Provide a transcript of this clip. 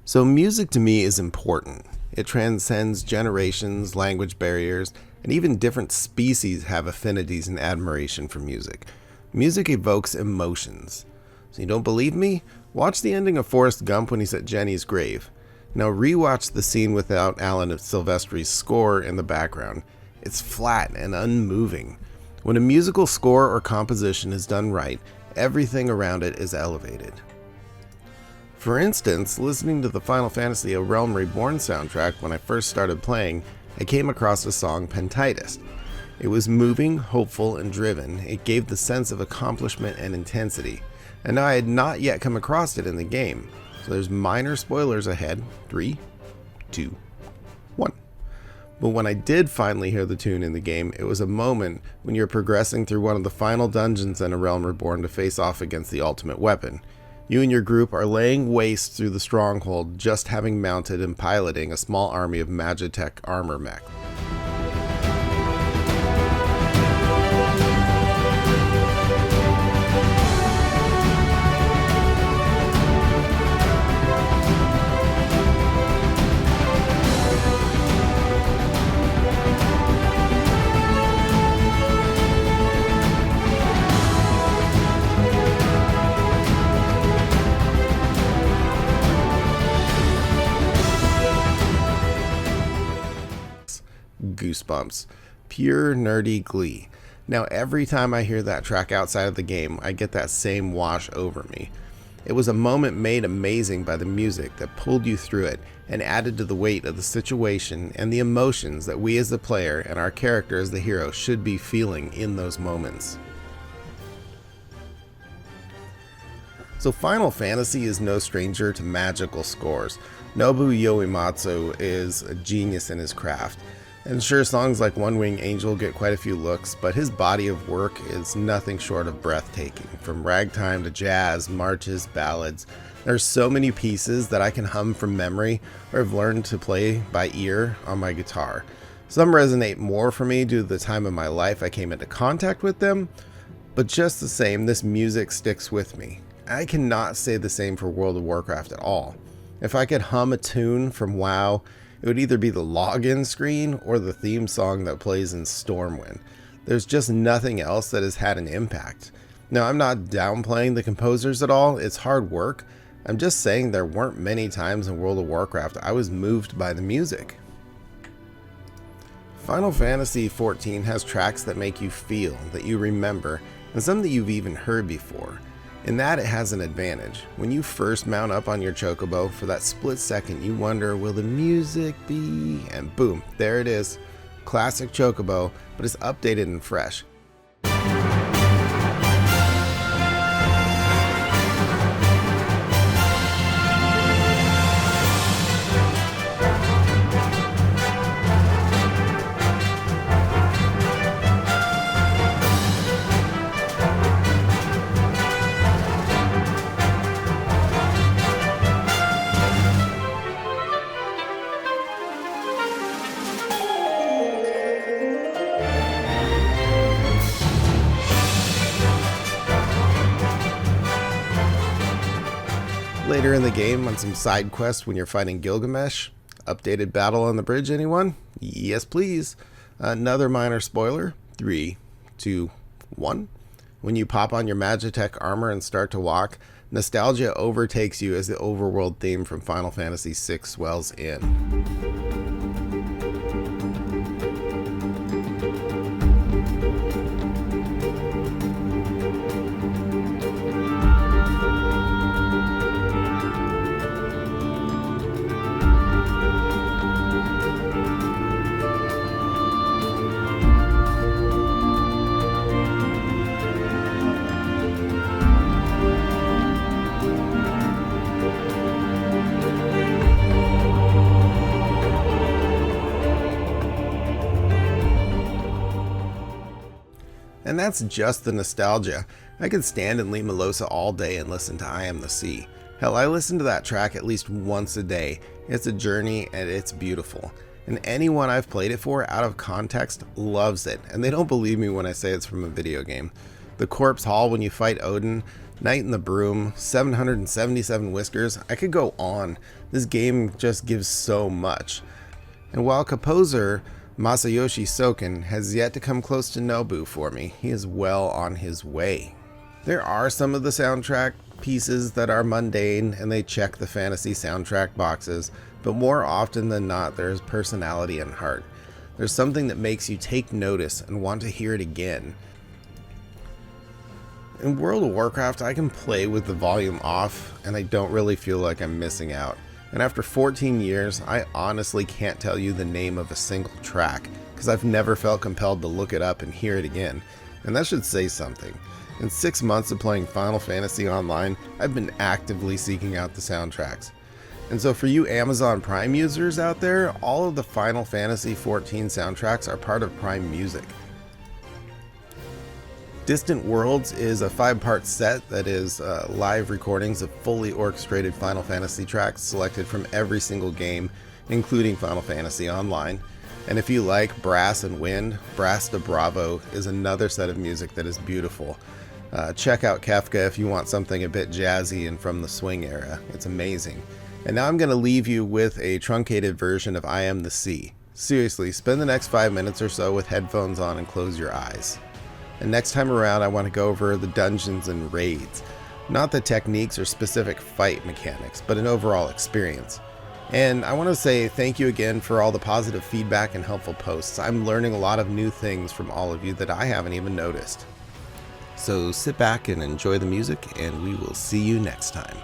So music to me is important. It transcends generations, language barriers, and even different species have affinities and admiration for music. Music evokes emotions. So you don't believe me? Watch the ending of Forrest Gump when he's at Jenny's grave. Now rewatch the scene without Alan Silvestri's score in the background. It's flat and unmoving. When a musical score or composition is done right, everything around it is elevated. For instance, listening to the Final Fantasy A Realm Reborn soundtrack when I first started playing, I came across the song Pentidus. It was moving, hopeful, and driven. It gave the sense of accomplishment and intensity. And I had not yet come across it in the game, so there's minor spoilers ahead. 3, 2, 1. But when I did finally hear the tune in the game, it was a moment when you're progressing through one of the final dungeons in A Realm Reborn to face off against the ultimate weapon. You and your group are laying waste through the stronghold, just having mounted and piloting a small army of Magitech armor mech. Goosebumps. Pure nerdy glee. Now every time I hear that track outside of the game, I get that same wash over me. It was a moment made amazing by the music that pulled you through it and added to the weight of the situation and the emotions that we as the player and our character as the hero should be feeling in those moments. So Final Fantasy is no stranger to magical scores. Nobuo Uematsu is a genius in his craft. And sure, songs like One Wing Angel get quite a few looks, but his body of work is nothing short of breathtaking. From ragtime to jazz, marches, ballads, there's so many pieces that I can hum from memory or have learned to play by ear on my guitar. Some resonate more for me due to the time of my life I came into contact with them, but just the same, this music sticks with me. I cannot say the same for World of Warcraft at all. If I could hum a tune from WoW, it would either be the login screen or the theme song that plays in Stormwind. There's just nothing else that has had an impact. Now, I'm not downplaying the composers at all, it's hard work. I'm just saying there weren't many times in World of Warcraft I was moved by the music. Final Fantasy XIV has tracks that make you feel, that you remember, and some that you've even heard before. In that, it has an advantage. When you first mount up on your chocobo, for that split second you wonder, will the music be? And boom, there it is. Classic chocobo, but it's updated and fresh. Later in the game, on some side quests when you're fighting Gilgamesh, updated battle on the bridge, anyone? Yes, please. Another minor spoiler. 3, 2, 1. When you pop on your Magitech armor and start to walk, nostalgia overtakes you as the overworld theme from Final Fantasy VI swells in. And that's just the nostalgia. I could stand in Limalosa all day and listen to I Am the Sea. Hell, I listen to that track at least once a day. It's a journey and it's beautiful. And anyone I've played it for out of context loves it, and they don't believe me when I say it's from a video game. The corpse hall when you fight Odin, Night in the Broom, 777 Whiskers. I could go on. This game just gives so much. And while composer Masayoshi Soken has yet to come close to Nobu for me, he is well on his way. There are some of the soundtrack pieces that are mundane and they check the fantasy soundtrack boxes, but more often than not there's personality and heart. There's something that makes you take notice and want to hear it again. In World of Warcraft, I can play with the volume off and I don't really feel like I'm missing out. And after 14 years, I honestly can't tell you the name of a single track because I've never felt compelled to look it up and hear it again. And that should say something. In 6 months of playing Final Fantasy Online, I've been actively seeking out the soundtracks. And so for you Amazon Prime users out there, all of the Final Fantasy XIV soundtracks are part of Prime Music. Distant Worlds is a 5-part set that is live recordings of fully orchestrated Final Fantasy tracks selected from every single game, including Final Fantasy Online. And if you like brass and wind, Brass de Bravo is another set of music that is beautiful. Check out Kefka if you want something a bit jazzy and from the swing era. It's amazing. And now I'm going to leave you with a truncated version of I Am the Sea. Seriously, spend the next 5 minutes or so with headphones on and close your eyes. And next time around, I want to go over the dungeons and raids. Not the techniques or specific fight mechanics, but an overall experience. And I want to say thank you again for all the positive feedback and helpful posts. I'm learning a lot of new things from all of you that I haven't even noticed. So sit back and enjoy the music, and we will see you next time.